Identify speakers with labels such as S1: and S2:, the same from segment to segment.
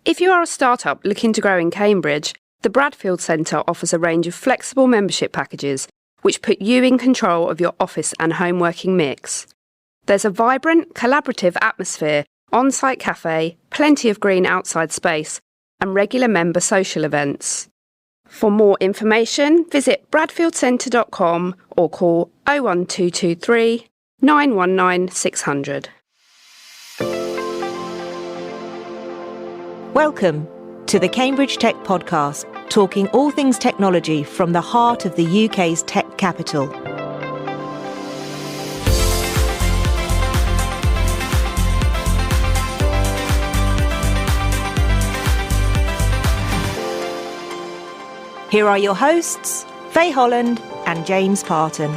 S1: If you are a startup looking to grow in Cambridge, the Bradfield Centre offers a range of flexible membership packages which put you in control of your office and home working mix. There's a vibrant, collaborative atmosphere, on-site cafe, plenty of green outside space, and regular member social events. For more information, visit bradfieldcentre.com or call 01223 919 600.
S2: Welcome to the Cambridge Tech Podcast, talking all things technology from the heart of the UK's tech capital. Here are your hosts, Faye Holland and James Parton.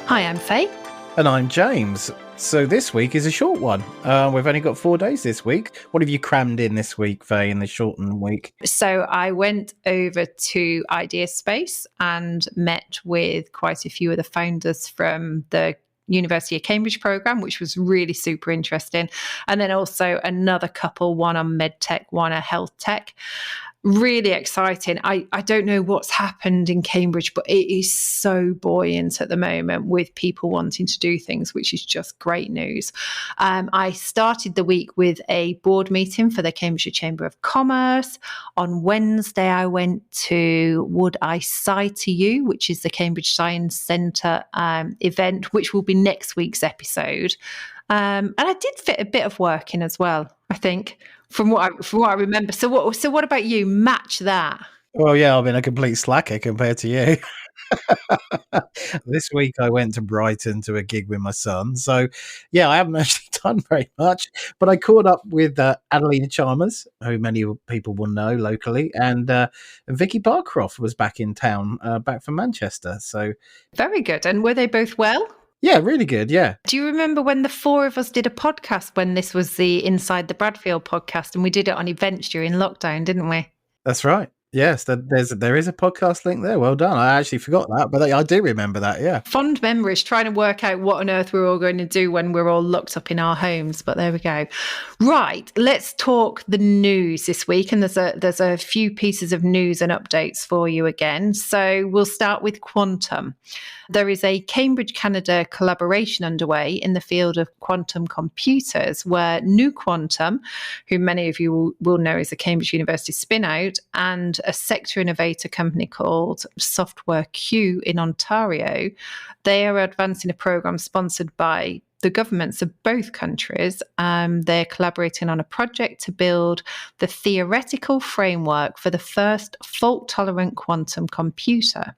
S3: Hi, I'm Faye.
S4: And I'm James. So this week is a short one. We've only got 4 days this week. What have you crammed in this week, Faye, in the shortened week?
S3: So I went over to Idea Space and met with quite a few of the founders from the University of Cambridge programme, which was really super interesting. And then also another couple, one on medtech, one on health tech. Really exciting. I don't know what's happened in Cambridge, but it is so buoyant at the moment with people wanting to do things, which is just great news. I started the week with a board meeting for the Cambridgeshire Chamber of Commerce. On Wednesday, I went to Would I Sigh to You, which is the Cambridge Science Centre event, which will be next week's episode. And I did fit a bit of work in as well, I think, from what I remember. So what about you? Match that.
S4: Well, yeah, I've been a complete slacker compared to you. This week I went to Brighton to a gig with my son. So, yeah, I haven't actually done very much, but I caught up with Adelina Chalmers, who many people will know locally, and Vicky Barcroft was back in town, back from Manchester. So
S3: very good. And were they both well?
S4: Yeah, really good, yeah.
S3: Do you remember when the four of us did a podcast when this was the Inside the Bradfield podcast, and we did it on events during lockdown, didn't we?
S4: That's right. Yes, there is a podcast link there. Well done. I actually forgot that, but I do remember that, yeah.
S3: Fond memories, trying to work out what on earth we're all going to do when we're all locked up in our homes, but there we go. Right, let's talk the news this week, and there's a few pieces of news and updates for you again. So we'll start with quantum. There is a Cambridge-Canada collaboration underway in the field of quantum computers, where New Quantum, who many of you will know is a Cambridge University spin-out, and a sector innovator company called Software Q in Ontario, they are advancing a program sponsored by the governments of both countries. They're collaborating on a project to build the theoretical framework for the first fault-tolerant quantum computer.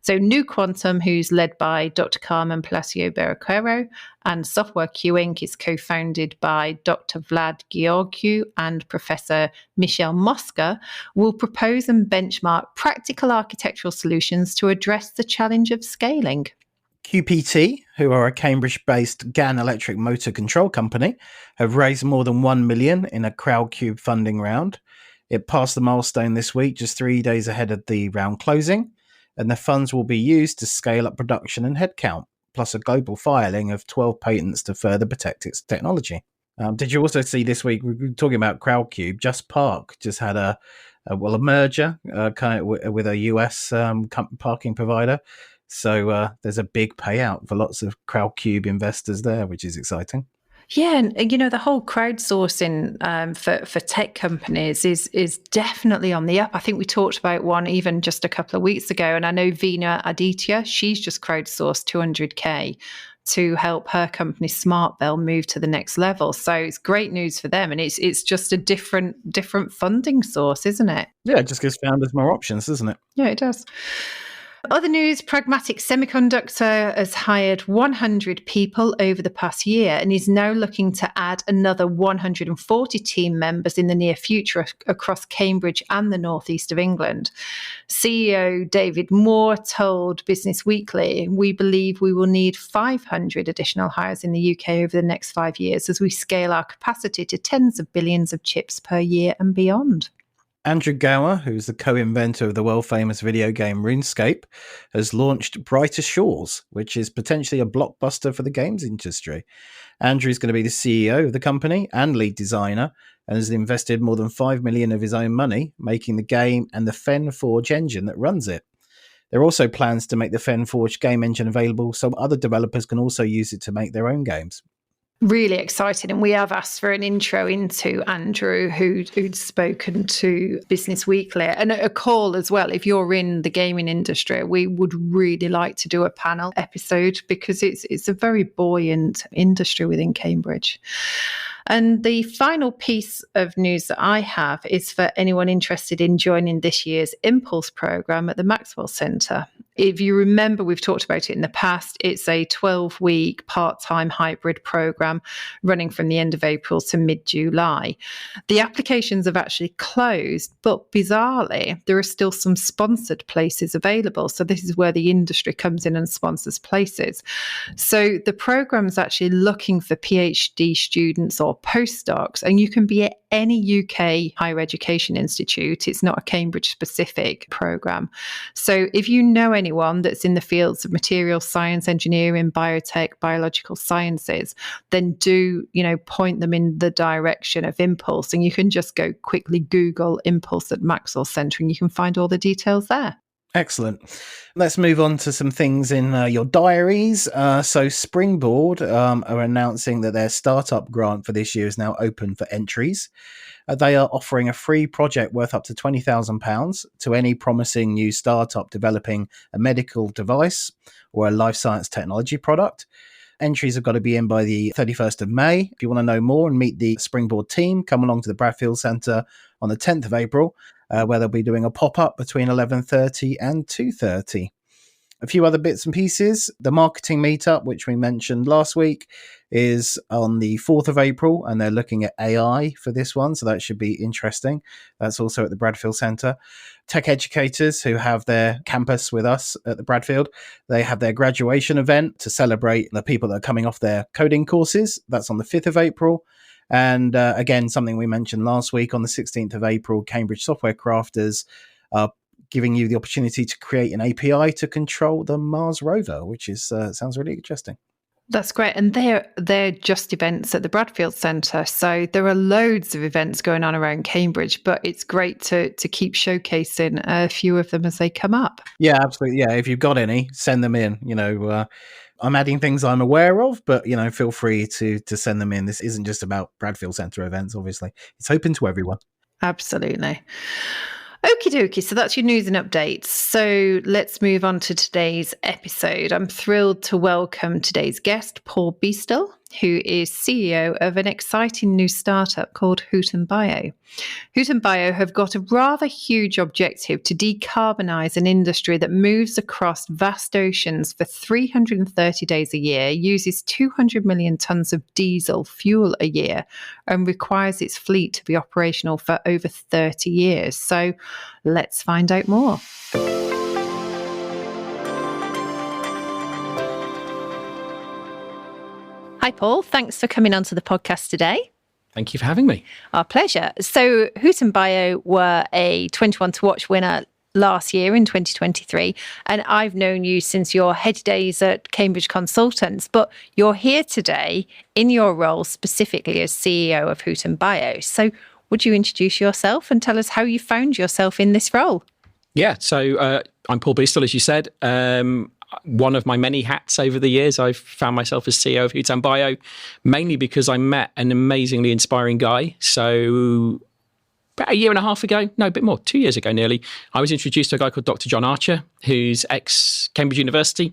S3: So New Quantum, who's led by Dr. Carmen Palacio Berroquero, and Software Q Inc. is co-founded by Dr. Vlad Georgiou and Professor Michel Mosca, will propose and benchmark practical architectural solutions to address the challenge of scaling.
S4: QPT, who are a Cambridge-based GAN electric motor control company, have raised more than 1 million in a Crowdcube funding round. It passed the milestone this week, just 3 days ahead of the round closing, and the funds will be used to scale up production and headcount, plus a global filing of 12 patents to further protect its technology. Did you also see this week, we were talking about Crowdcube, Just Park just had a merger with a US parking provider. So there's a big payout for lots of Crowdcube investors there, which is exciting.
S3: Yeah, and the whole crowdsourcing for tech companies is definitely on the up. I think we talked about one even just a couple of weeks ago, and I know Veena Aditya, she's just crowdsourced 200k to help her company SmartBell move to the next level. So it's great news for them, and it's just a different funding source, isn't it?
S4: Yeah, it just gives founders more options, doesn't it?
S3: Yeah, it does. Other news, Pragmatic Semiconductor has hired 100 people over the past year and is now looking to add another 140 team members in the near future across Cambridge and the northeast of England. CEO David Moore told Business Weekly, "We believe we will need 500 additional hires in the UK over the next 5 years as we scale our capacity to tens of billions of chips per year and beyond."
S4: Andrew Gower, who's the co-inventor of the world-famous video game RuneScape, has launched Brighter Shores, which is potentially a blockbuster for the games industry. Andrew's going to be the CEO of the company and lead designer, and has invested more than 5 million of his own money making the game and the FenForge engine that runs it. There are also plans to make the FenForge game engine available so other developers can also use it to make their own games.
S3: Really excited. And we have asked for an intro into Andrew, who'd spoken to Business Weekly, and a call as well. If you're in the gaming industry, we would really like to do a panel episode because it's a very buoyant industry within Cambridge. And the final piece of news that I have is for anyone interested in joining this year's Impulse programme at the Maxwell Centre. If you remember, we've talked about it in the past. It's a 12-week part-time hybrid programme running from the end of April to mid-July. The applications have actually closed, but bizarrely, there are still some sponsored places available. So this is where the industry comes in and sponsors places. So the programme is actually looking for PhD students or postdocs, and you can be at any UK higher education institute. It's not a Cambridge-specific programme. So if you know anyone that's in the fields of material science, engineering, biotech, biological sciences, then do, point them in the direction of Impulse. And you can just go quickly Google Impulse at Maxwell Centre and you can find all the details there.
S4: Excellent. Let's move on to some things in your diaries. So Springboard are announcing that their startup grant for this year is now open for entries. They are offering a free project worth up to £20,000 to any promising new startup developing a medical device or a life science technology product. Entries have got to be in by the 31st of May. If you want to know more and meet the Springboard team, come along to the Bradfield Centre on the 10th of April, where they'll be doing a pop-up between 11:30 and 2:30. A few other bits and pieces. The marketing meetup, which we mentioned last week, is on the 4th of April, and they're looking at AI for this one, so that should be interesting. That's also at the Bradfield Centre. Tech educators who have their campus with us at the Bradfield, they have their graduation event to celebrate the people that are coming off their coding courses. That's on the 5th of April. And again, something we mentioned last week, on the 16th of April, Cambridge Software Crafters are giving you the opportunity to create an API to control the Mars rover, which is sounds really interesting.
S3: That's great. And they're just events at the Bradfield Centre. So there are loads of events going on around Cambridge, but it's great to keep showcasing a few of them as they come up.
S4: Yeah, absolutely. Yeah, if you've got any, send them in. I'm adding things I'm aware of, but, feel free to send them in. This isn't just about Bradfield Centre events, obviously. It's open to everyone.
S3: Absolutely. Okie dokie, so that's your news and updates. So let's move on to today's episode. I'm thrilled to welcome today's guest, Paul Beastall, who is CEO of an exciting new startup called HutanBio. HutanBio have got a rather huge objective to decarbonise an industry that moves across vast oceans for 330 days a year, uses 200 million tonnes of diesel fuel a year, and requires its fleet to be operational for over 30 years. So let's find out more. Hi, Paul. Thanks for coming onto the podcast today.
S5: Thank you for having me.
S3: Our pleasure. So HutanBio were a 21 to Watch winner last year in 2023, and I've known you since your head days at Cambridge Consultants, but you're here today in your role specifically as CEO of HutanBio. So would you introduce yourself and tell us how you found yourself in this role?
S5: Yeah, so I'm Paul Beastall, as you said. One of my many hats over the years, I've found myself as CEO of HutanBio, mainly because I met an amazingly inspiring guy. So about a year and a half ago, no, a bit more, 2 years ago nearly, I was introduced to a guy called Dr. John Archer, who's ex-Cambridge University,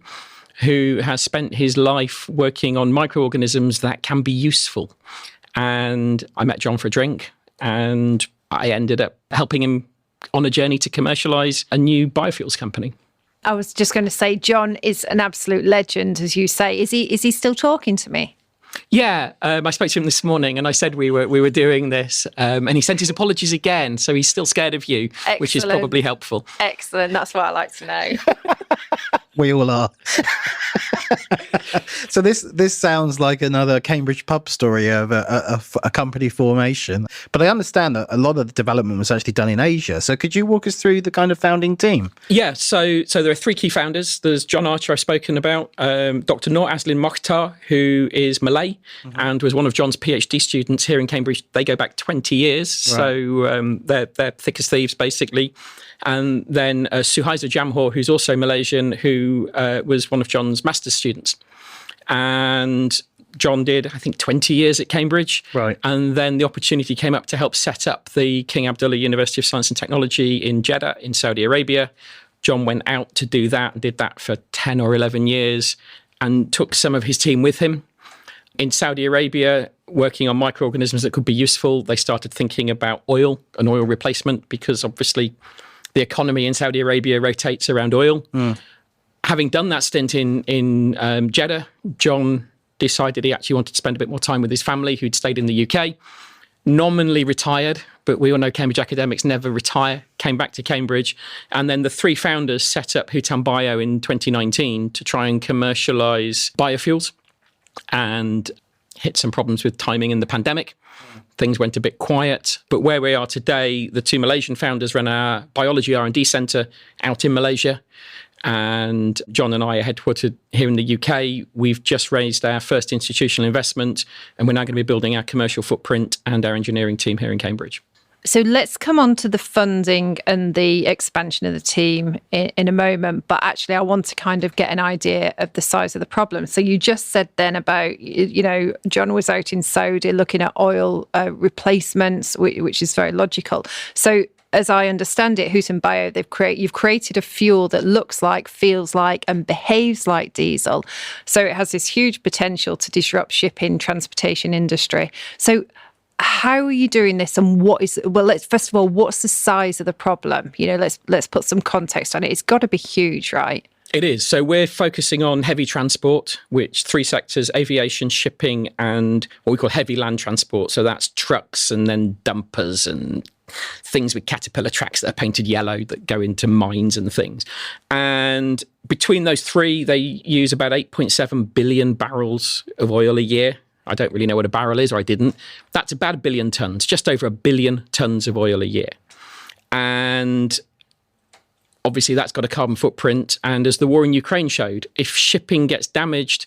S5: who has spent his life working on microorganisms that can be useful. And I met John for a drink, and I ended up helping him on a journey to commercialise a new biofuels company.
S3: I was just going to say, John is an absolute legend, as you say. Is he still talking to me?
S5: Yeah, I spoke to him this morning and I said we were doing this, and he sent his apologies again, so he's still scared of you. Excellent. Which is probably helpful.
S3: Excellent, that's what I like to know.
S4: We all are. So this sounds like another Cambridge pub story of a company formation. But I understand that a lot of the development was actually done in Asia. So could you walk us through the kind of founding team?
S5: Yeah, so there are three key founders. There's John Archer, I've spoken about, Dr. Noor Aslin Mokhtar, who is Malay and was one of John's PhD students here in Cambridge. They go back 20 years, right. So they're thick as thieves, basically. And then Suhaiza Jamhor, who's also Malaysian, who was one of John's master's students. And John did, I think, 20 years at Cambridge.
S4: Right.
S5: And then the opportunity came up to help set up the King Abdullah University of Science and Technology in Jeddah in Saudi Arabia. John went out to do that and did that for 10 or 11 years and took some of his team with him. In Saudi Arabia, working on microorganisms that could be useful, they started thinking about oil and oil replacement because obviously the economy in Saudi Arabia rotates around oil. Having done that stint in Jeddah, John decided he actually wanted to spend a bit more time with his family, who'd stayed in the UK, nominally retired, but we all know Cambridge academics never retire, came back to Cambridge. And then the three founders set up HutanBio in 2019 to try and commercialise biofuels and hit some problems with timing in the pandemic. Things went a bit quiet, but where we are today, the two Malaysian founders run our biology R&D centre out in Malaysia. And John and I are headquartered here in the UK. We've just raised our first institutional investment, and we're now going to be building our commercial footprint and our engineering team here in Cambridge.
S3: So let's come on to the funding and the expansion of the team in a moment. But actually, I want to kind of get an idea of the size of the problem. So you just said then about, John was out in Saudi looking at oil replacements, which is very logical. So as I understand it, HutanBio, you've created a fuel that looks like, feels like, and behaves like diesel. So it has this huge potential to disrupt shipping, transportation industry. So how are you doing this, and what's the size of the problem? Let's put some context on it. It's got to be huge, right?
S5: It is. So we're focusing on heavy transport, which three sectors: aviation, shipping, and what we call heavy land transport. So that's trucks and then dumpers and things with caterpillar tracks that are painted yellow that go into mines and things. And between those three, they use about 8.7 billion barrels of oil a year. I don't really know what a barrel is, or I didn't. That's about 1 billion tons, just over 1 billion tons of oil a year. And obviously that's got a carbon footprint. And as the war in Ukraine showed, if shipping gets damaged,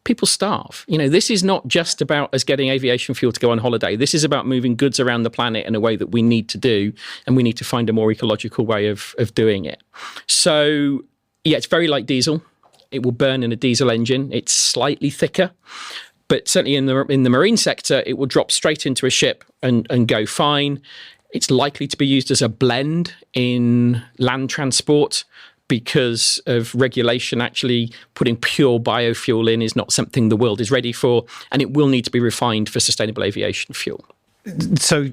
S5: people starve. This is not just about us getting aviation fuel to go on holiday. This is about moving goods around the planet in a way that we need to do, and we need to find a more ecological way of doing it. So, yeah, it's very like diesel. It will burn in a diesel engine. It's slightly thicker. But certainly in the marine sector, it will drop straight into a ship and go fine. It's likely to be used as a blend in land transport because of regulation. Actually, putting pure biofuel in is not something the world is ready for, and it will need to be refined for sustainable aviation fuel.
S4: So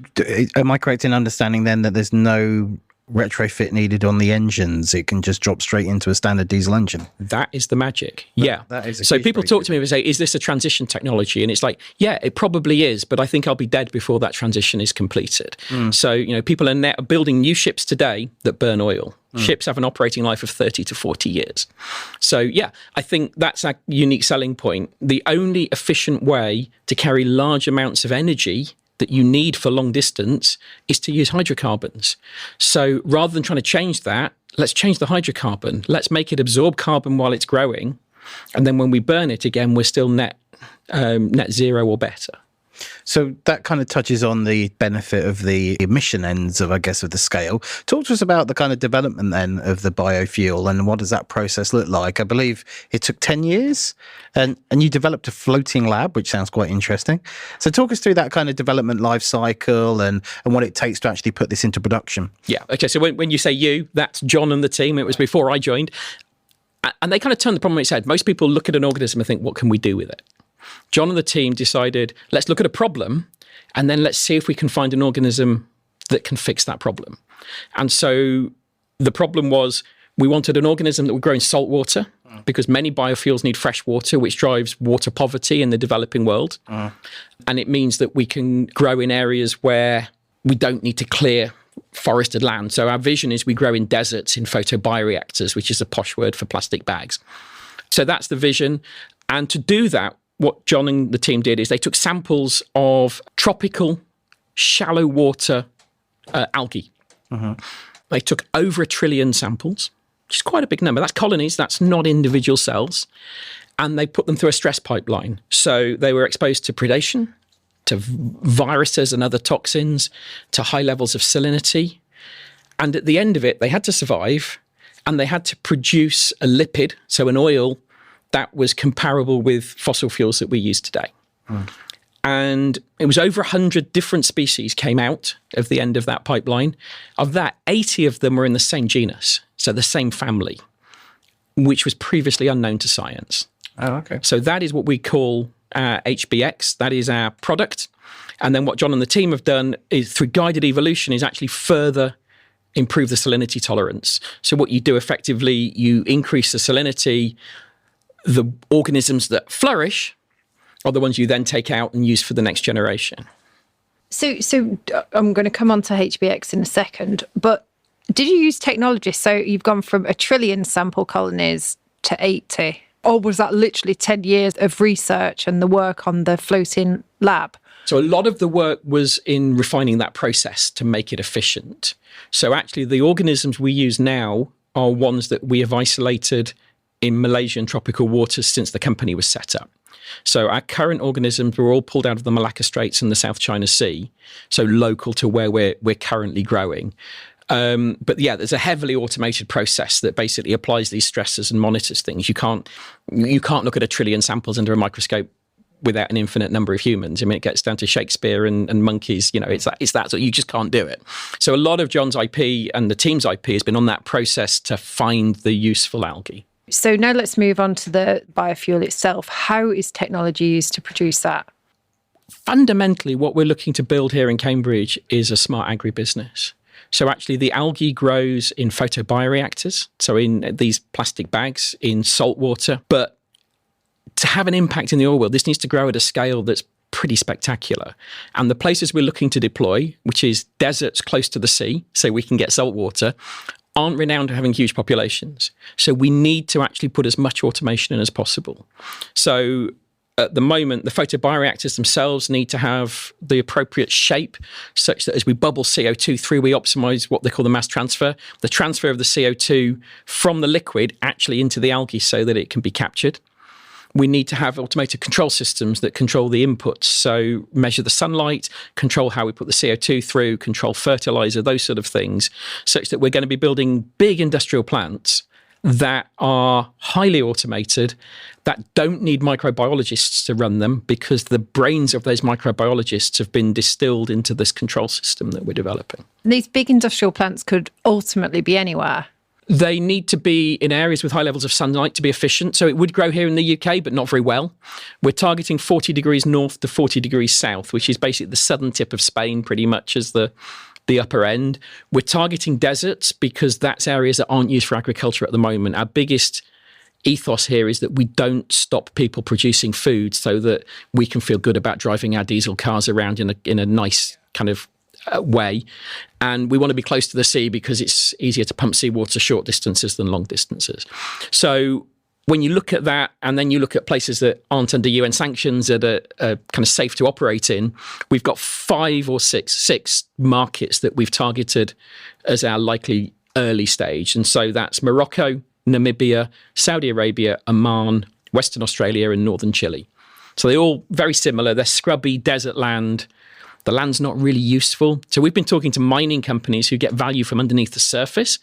S4: am I correct in understanding then that there's no retrofit needed on the engines? It can just drop straight into a standard diesel engine?
S5: That is the magic. Yeah.
S4: That is
S5: so people talk to me and say, is this a transition technology? And it's like, yeah, it probably is, but I think I'll be dead before that transition is completed. So, people are now building new ships today that burn oil. Ships have an operating life of 30 to 40 years. So, yeah, I think that's a unique selling point. The only efficient way to carry large amounts of energy that you need for long distance is to use hydrocarbons. So rather than trying to change that, let's change the hydrocarbon. Let's make it absorb carbon while it's growing. And then when we burn it again, we're still net zero or better.
S4: So that kind of touches on the benefit of the emission ends of the scale. Talk to us about the kind of development then of the biofuel, and what does that process look like? I believe it took 10 years and you developed a floating lab, which sounds quite interesting. So talk us through that kind of development life cycle and what it takes to actually put this into production.
S5: Yeah. Okay. So when you say you, that's John and the team. It was before I joined. And they kind of turned the problem on its head. Most people look at an organism and think, what can we do with it? John and the team decided, let's look at a problem and then let's see if we can find an organism that can fix that problem. And so the problem was we wanted an organism that would grow in salt water because many biofuels need fresh water, which drives water poverty in the developing world. And it means that we can grow in areas where we don't need to clear forested land. So our vision is we grow in deserts in photobioreactors, which is a posh word for plastic bags. So that's the vision. And to do that, what John and the team did is they took samples of tropical, shallow water algae. They took over 1 trillion samples, which is quite a big number. That's colonies, that's not individual cells. And they put them through a stress pipeline. So they were exposed to predation, to viruses and other toxins, to high levels of salinity. And at the end of it, they had to survive, and they had to produce a lipid, so an oil that was comparable with fossil fuels that we use today. And it was over 100 different species came out of the end of that pipeline. Of that, 80 of them were in the same genus, so the same family, which was previously unknown to science.
S4: Oh, okay.
S5: So that is what we call HBX. That is our product. And then what John and the team have done is, through guided evolution, is actually further improve the salinity tolerance. So what you do effectively, you increase the salinity. The organisms that flourish are the ones you then take out and use for the next generation.
S3: So I'm going to come on to HBX in a second, but did you use technology? So you've gone from 1 trillion sample colonies to 80, or was that literally 10 years of research and the work on the floating lab?
S5: So a lot of the work was in refining that process to make it efficient. So actually the organisms we use now are ones that we have isolated in Malaysian tropical waters since the company was set up. So our current organisms were all pulled out of the Malacca Straits and the South China Sea, so local to where we're currently growing. But yeah, there's a heavily automated process that basically applies these stressors and monitors things. You can't look at 1 trillion samples under a microscope without an infinite number of humans. I mean, it gets down to Shakespeare and monkeys. It's that. So you just can't do it. So a lot of John's IP and the team's IP has been on that process to find the useful algae.
S3: So now let's move on to the biofuel itself. How is technology used to produce that?
S5: Fundamentally, what we're looking to build here in Cambridge is a smart agribusiness. So actually the algae grows in photobioreactors, so in these plastic bags in salt water. But to have an impact in the oil world, this needs to grow at a scale that's pretty spectacular. And the places we're looking to deploy, which is deserts close to the sea, so we can get salt water, aren't renowned for having huge populations. So we need to actually put as much automation in as possible. So at the moment, the photobioreactors themselves need to have the appropriate shape such that as we bubble CO2 through, we optimize what they call the mass transfer, the transfer of the CO2 from the liquid actually into the algae so that it can be captured. We need to have automated control systems that control the inputs. So measure the sunlight, control how we put the CO2 through, control fertilizer, those sort of things, such that we're going to be building big industrial plants that are highly automated, that don't need microbiologists to run them because the brains of those microbiologists have been distilled into this control system that we're developing.
S3: These big industrial plants could ultimately be anywhere.
S5: They need to be in areas with high levels of sunlight to be efficient. So it would grow here in the UK, but not very well. We're targeting 40 degrees north to 40 degrees south, which is basically the southern tip of Spain, pretty much as the upper end. We're targeting deserts because that's areas that aren't used for agriculture at the moment. Our biggest ethos here is that we don't stop people producing food so that we can feel good about driving our diesel cars around in a nice kind of way. And we want to be close to the sea because it's easier to pump seawater short distances than long distances. So when you look at that, and then you look at places that aren't under UN sanctions that are kind of safe to operate in, we've got 5 or 6 markets that we've targeted as our likely early stage. And so that's Morocco, Namibia, Saudi Arabia, Oman, Western Australia, and northern Chile. So they're all very similar. They're scrubby desert land. The land's not really useful. So we've been talking to mining companies who get value from underneath the surface.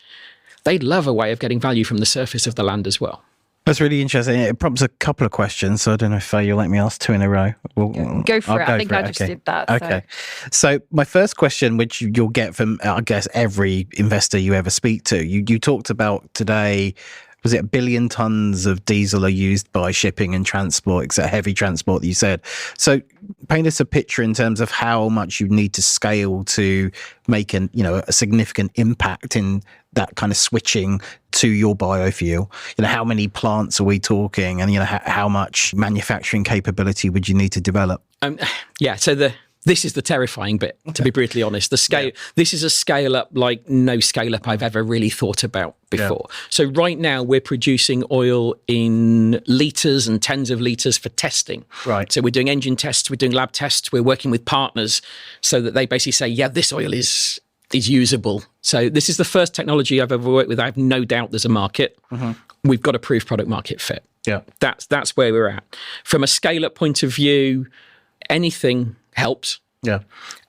S5: They'd love a way of getting value from the surface of the land as well.
S4: That's really interesting. It prompts a couple of questions, so I don't know if you'll let me ask 2 in a row.
S3: Go for it. I think I just did that.
S4: Okay. So my first question, which you'll get from, I guess, every investor you ever speak to, you talked about today, was it 1 billion tons of diesel are used by shipping and transport, except heavy transport that you said. So paint us a picture in terms of how much you need to scale to make a significant impact in that kind of switching to your biofuel. How many plants are we talking, and how much manufacturing capability would you need to develop?
S5: So the This is the terrifying bit, to be brutally honest. The scale. This is a scale up like no scale up I've ever really thought about before. So right now we're producing oil in litres and tens of litres for testing.
S4: Right.
S5: So we're doing engine tests, we're doing lab tests, we're working with partners so that they basically say, yeah, this oil is usable. So this is the first technology I've ever worked with. I have no doubt there's a market. We've got a proof product market fit.
S4: Yeah.
S5: That's where we're at. From a scale-up point of view, anything helps.
S4: Yeah.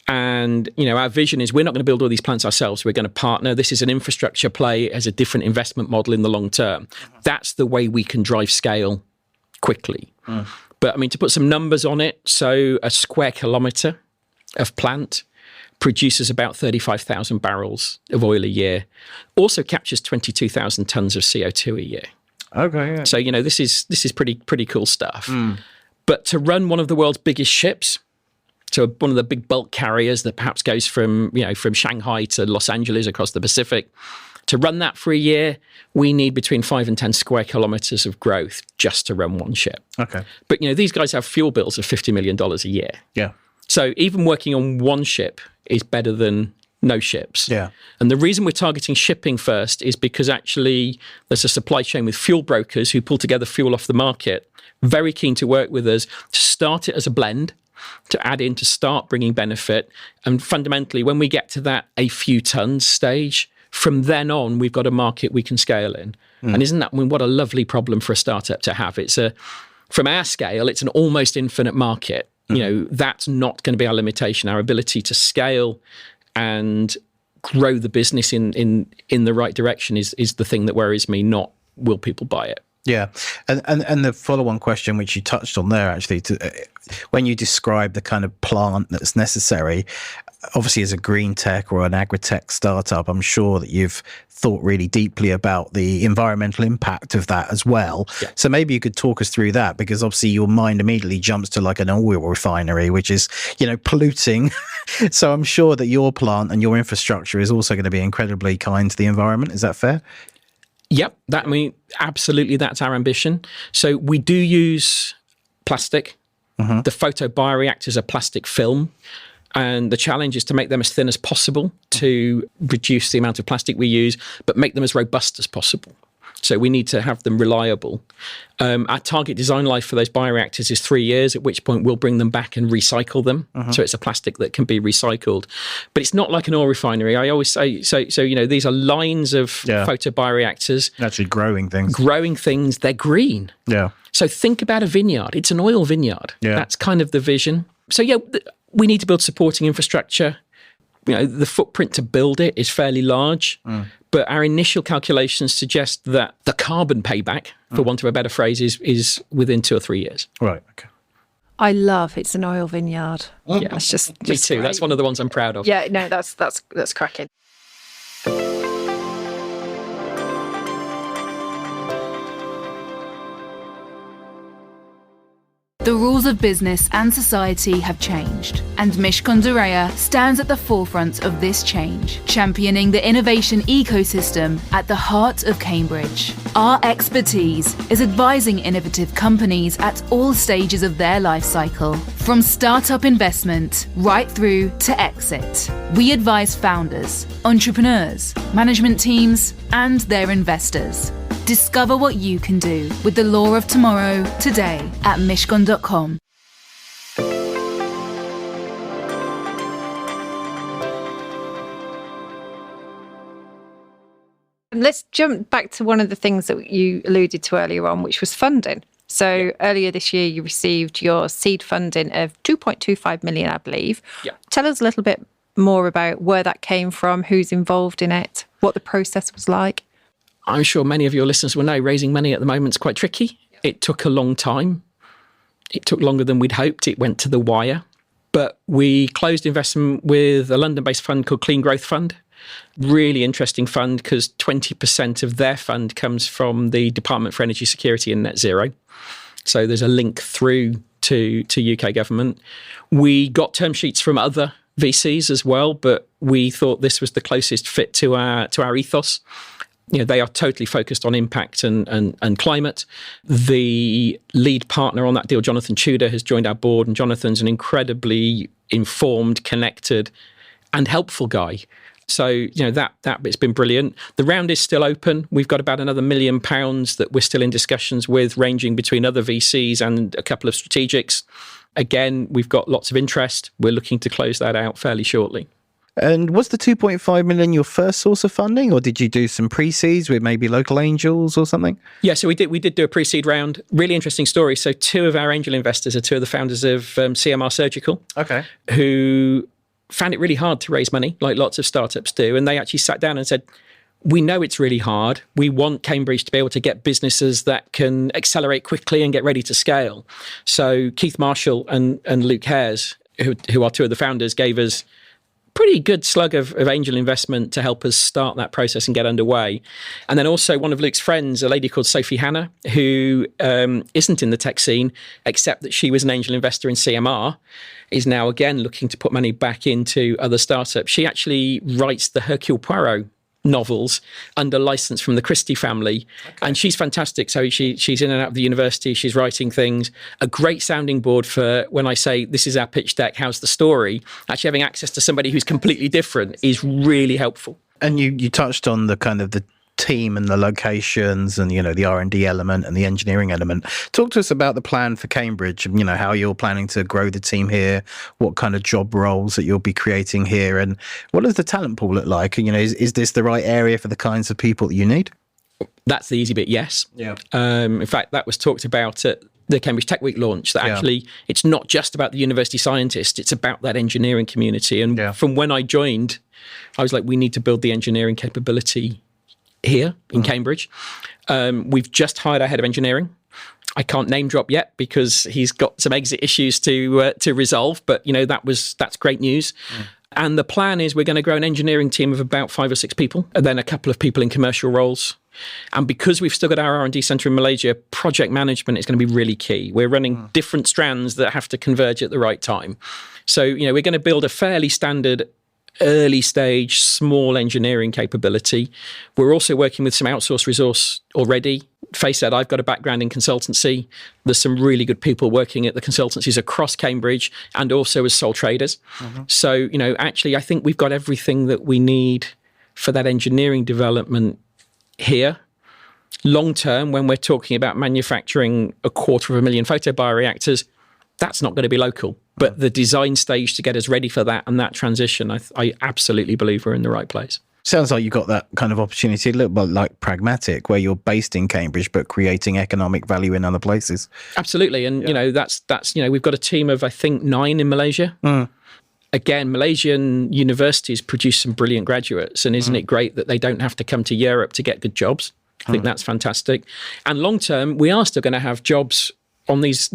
S5: And, our vision is we're not going to build all these plants ourselves. We're going to partner. This is an infrastructure play as a different investment model in the long term. That's the way we can drive scale quickly. But, to put some numbers on it, so a square kilometre of plant produces about 35,000 barrels of oil a year, also captures 22,000 tonnes of CO2 a year.
S4: Okay. Yeah.
S5: So, this is pretty cool stuff. But to run one of the world's biggest ships, so one of the big bulk carriers that perhaps goes from Shanghai to Los Angeles across the Pacific, to run that for a year, we need between 5 and 10 square kilometres of growth just to run one ship.
S4: Okay.
S5: But, these guys have fuel bills of $50 million a year.
S4: Yeah.
S5: So even working on one ship is better than no ships.
S4: Yeah.
S5: And the reason we're targeting shipping first is because actually there's a supply chain with fuel brokers who pull together fuel off the market, very keen to work with us to start it as a blend, to add in, to start bringing benefit. And fundamentally, when we get to that a few tons stage, from then on, we've got a market we can scale in. And isn't that, what a lovely problem for a startup to have? From our scale, it's an almost infinite market. That's not going to be our limitation. Our ability to scale and grow the business in the right direction is the thing that worries me, not will people buy it.
S4: Yeah. And the follow-on question, which you touched on there, actually, when you describe the kind of plant that's necessary, obviously as a green tech or an agri-tech startup, I'm sure that you've thought really deeply about the environmental impact of that as well. Yeah. So maybe you could talk us through that, because obviously your mind immediately jumps to like an oil refinery, which is, polluting. So I'm sure that your plant and your infrastructure is also going to be incredibly kind to the environment. Is that fair?
S5: Yep. Absolutely, that's our ambition. So we do use plastic. The photobioreactors are plastic film. And the challenge is to make them as thin as possible to reduce the amount of plastic we use, but make them as robust as possible. So we need to have them reliable. Our target design life for those bioreactors is 3 years, at which point we'll bring them back and recycle them. So it's a plastic that can be recycled. But it's not like an oil refinery. I always say, so these are lines of photobioreactors.
S4: Actually growing things.
S5: Growing things, they're green.
S4: Yeah.
S5: So think about a vineyard. It's an oil vineyard. Yeah. That's kind of the vision. So we need to build supporting infrastructure. The footprint to build it is fairly large, but our initial calculations suggest that the carbon payback, for want of a better phrase, is within 2 or 3 years.
S4: Right. Okay.
S3: I love it's an oil vineyard.
S5: Yeah,
S3: that's just
S5: me too. Great. That's one of the ones I'm proud of.
S3: Yeah, no, that's cracking.
S6: The rules of business and society have changed, and Mishcon de Reya stands at the forefront of this change, championing the innovation ecosystem at the heart of Cambridge. Our expertise is advising innovative companies at all stages of their life cycle, from startup investment right through to exit. We advise founders, entrepreneurs, management teams, and their investors. Discover what you can do with the law of tomorrow today at mishcon.com.
S3: Let's jump back to one of the things that you alluded to earlier on, which was funding. So earlier this year, you received your seed funding of 2.25 million, I believe. Yeah. Tell us a little bit more about where that came from, who's involved in it, what the process was like.
S5: I'm sure many of your listeners will know raising money at the moment is quite tricky. It took a long time. It took longer than we'd hoped. It went to the wire. But we closed investment with a London-based fund called Clean Growth Fund. Really interesting fund because 20% of their fund comes from the Department for Energy Security and Net Zero. So there's a link through to UK government. We got term sheets from other VCs as well, but we thought this was the closest fit to our ethos. They are totally focused on impact and climate. The lead partner on that deal, Jonathan Tudor, has joined our board, and Jonathan's an incredibly informed, connected, and helpful guy. So, that bit's been brilliant. The round is still open. We've got about another £1 million that we're still in discussions with, ranging between other VCs and a couple of strategics. Again, we've got lots of interest. We're looking to close that out fairly shortly.
S4: And was the 2.5 million your first source of funding, or did you do some pre-seeds with maybe local angels or something?
S5: Yeah, so we did do a pre-seed round. Really interesting story. So 2 of our angel investors are 2 of the founders of CMR Surgical, who found it really hard to raise money, like lots of startups do. And they actually sat down and said, we know it's really hard. We want Cambridge to be able to get businesses that can accelerate quickly and get ready to scale. So Keith Marshall and Luke Hares, who are 2 of the founders, gave us pretty good slug of angel investment to help us start that process and get underway. And then also one of Luke's friends, a lady called Sophie Hanna, who isn't in the tech scene, except that she was an angel investor in CMR, is now again looking to put money back into other startups. She actually writes the Hercule Poirot novels under license from the Christie family. And she's fantastic. So she's in and out of the university. She's writing things. A great sounding board for when I say, this is our pitch deck, how's the story? Actually having access to somebody who's completely different is really helpful.
S4: And you touched on the kind of the team and the locations and, the R&D element and the engineering element. Talk to us about the plan for Cambridge, how you're planning to grow the team here, what kind of job roles that you'll be creating here, and what does the talent pool look like? Is this the right area for the kinds of people that you need?
S5: That's the easy bit, yes.
S4: Yeah.
S5: In fact, that was talked about at the Cambridge Tech Week launch, that actually it's not just about the university scientist, it's about that engineering community. And from when I joined, I was like, we need to build the engineering capability here in Cambridge. We've just hired our head of engineering. I can't name drop yet because he's got some exit issues to resolve, but that's great news. And the plan is we're going to grow an engineering team of about 5 or 6 people, and then a couple of people in commercial roles. And because we've still got our R&D centre in Malaysia, project management is going to be really key. We're running different strands that have to converge at the right time. So, we're going to build a fairly standard early stage, small engineering capability. We're also working with some outsourced resource already. Face it, I've got a background in consultancy. There's some really good people working at the consultancies across Cambridge and also as sole traders. So, actually, I think we've got everything that we need for that engineering development here. Long term, when we're talking about manufacturing 250,000 photobioreactors, that's not going to be local. But the design stage to get us ready for that and that transition, I absolutely believe we're in the right place.
S4: Sounds like you've got that kind of opportunity, a little bit like Pragmatic, where you're based in Cambridge but creating economic value in other places.
S5: Absolutely. And, that's we've got a team of, I think, 9 in Malaysia. Again, Malaysian universities produce some brilliant graduates. And isn't it great that they don't have to come to Europe to get good jobs? I think that's fantastic. And long term, we are still going to have jobs on these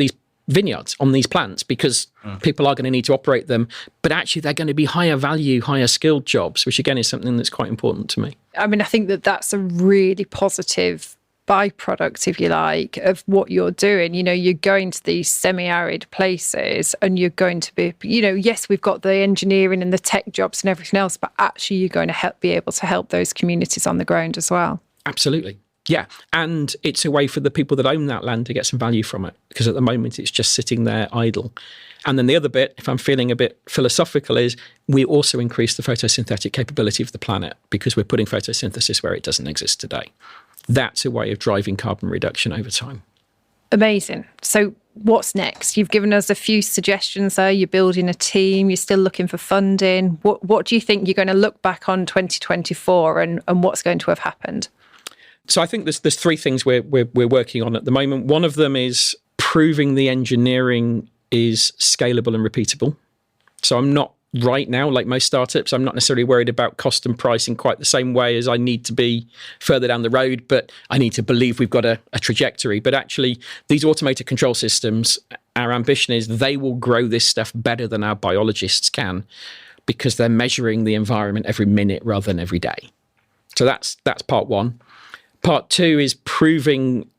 S5: vineyards, on these plants, because people are going to need to operate them, but actually they're going to be higher value, higher skilled jobs, which again is something that's quite important to me.
S3: I mean, I think that's a really positive byproduct, if you like, of what you're doing. You're going to these semi-arid places and you're going to be, yes, we've got the engineering and the tech jobs and everything else, but actually you're going to be able to help those communities on the ground as well.
S5: Absolutely. Yeah, and it's a way for the people that own that land to get some value from it, because at the moment it's just sitting there idle. And then the other bit, if I'm feeling a bit philosophical, is we also increase the photosynthetic capability of the planet because we're putting photosynthesis where it doesn't exist today. That's a way of driving carbon reduction over time.
S3: Amazing. So what's next? You've given us a few suggestions there. You're building a team. You're still looking for funding. What do you think you're going to look back on 2024 and what's going to have happened?
S5: So I think there's 3 things we're working on at the moment. One of them is proving the engineering is scalable and repeatable. So I'm not right now, like most startups, I'm not necessarily worried about cost and price in quite the same way as I need to be further down the road, but I need to believe we've got a trajectory. But actually, these automated control systems, our ambition is they will grow this stuff better than our biologists can, because they're measuring the environment every minute rather than every day. So that's part 1. Part 2 is proving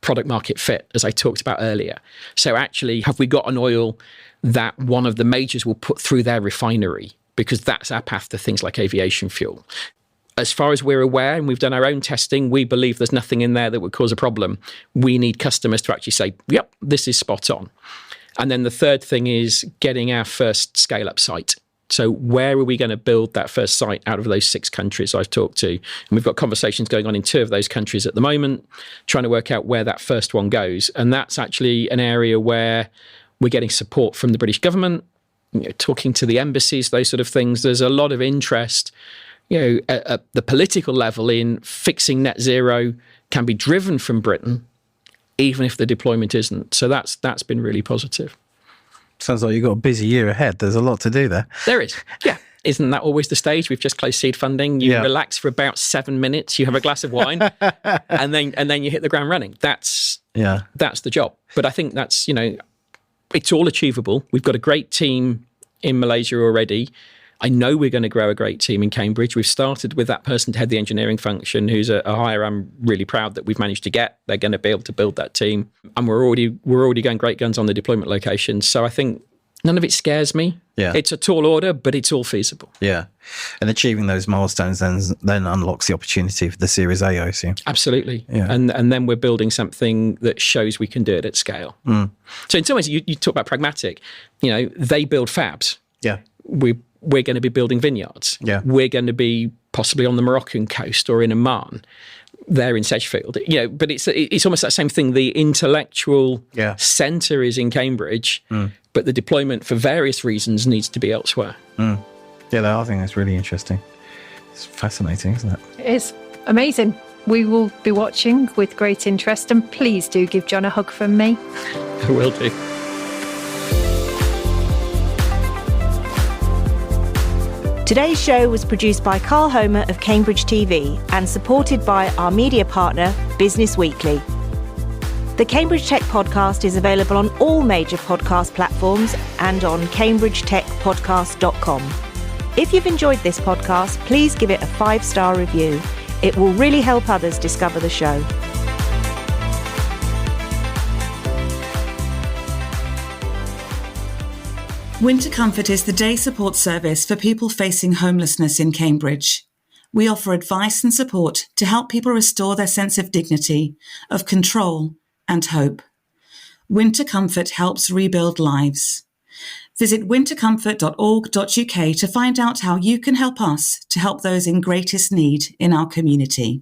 S5: product market fit, as I talked about earlier. So actually, have we got an oil that one of the majors will put through their refinery? Because that's our path to things like aviation fuel. as far as we're aware, and we've done our own testing, we believe there's nothing in there that would cause a problem. We need customers to actually say, yep, this is spot on. And then the third thing is getting our first scale-up site. So where are we going to build that first site out of those 6 countries I've talked to? And we've got conversations going on in 2 of those countries at the moment, trying to work out where that first one goes. And that's actually an area where we're getting support from the British government, talking to the embassies, those sort of things. There's a lot of interest, at the political level in fixing net zero can be driven from Britain, even if the deployment isn't. So that's been really positive.
S4: Sounds like you've got a busy year ahead. There's a lot to do there.
S5: There is, yeah. Isn't that always the stage? We've just closed seed funding. You relax for about 7 minutes. You have a glass of wine, and then you hit the ground running. That's the job. But I think that's it's all achievable. We've got a great team in Malaysia already. I know we're going to grow a great team in Cambridge. We've started with that person to head the engineering function, who's a hire I'm really proud that we've managed to get. They're going to be able to build that team. And we're already going great guns on the deployment locations. So I think none of it scares me. Yeah. It's a tall order, but it's all feasible.
S4: Yeah. And achieving those milestones then unlocks the opportunity for the Series A, I assume.
S5: Absolutely. Yeah. And then we're building something that shows we can do it at scale. So in some ways, you talk about pragmatic. They build fabs. Yeah. We're going to be building vineyards. Yeah. We're going to be possibly on the Moroccan coast or in Oman. They're in Sedgefield. But it's almost that same thing. The intellectual centre is in Cambridge, but the deployment for various reasons needs to be elsewhere.
S4: Yeah, I think that's really interesting. It's fascinating, isn't it?
S3: It is amazing. We will be watching with great interest, and please do give John a hug from me.
S5: I will do.
S2: Today's show was produced by Carl Homer of Cambridge TV and supported by our media partner, Business Weekly. The Cambridge Tech Podcast is available on all major podcast platforms and on cambridgetechpodcast.com. If you've enjoyed this podcast, please give it a 5-star review. It will really help others discover the show.
S7: Winter Comfort is the day support service for people facing homelessness in Cambridge. We offer advice and support to help people restore their sense of dignity, of control and hope. Winter Comfort helps rebuild lives. Visit wintercomfort.org.uk to find out how you can help us to help those in greatest need in our community.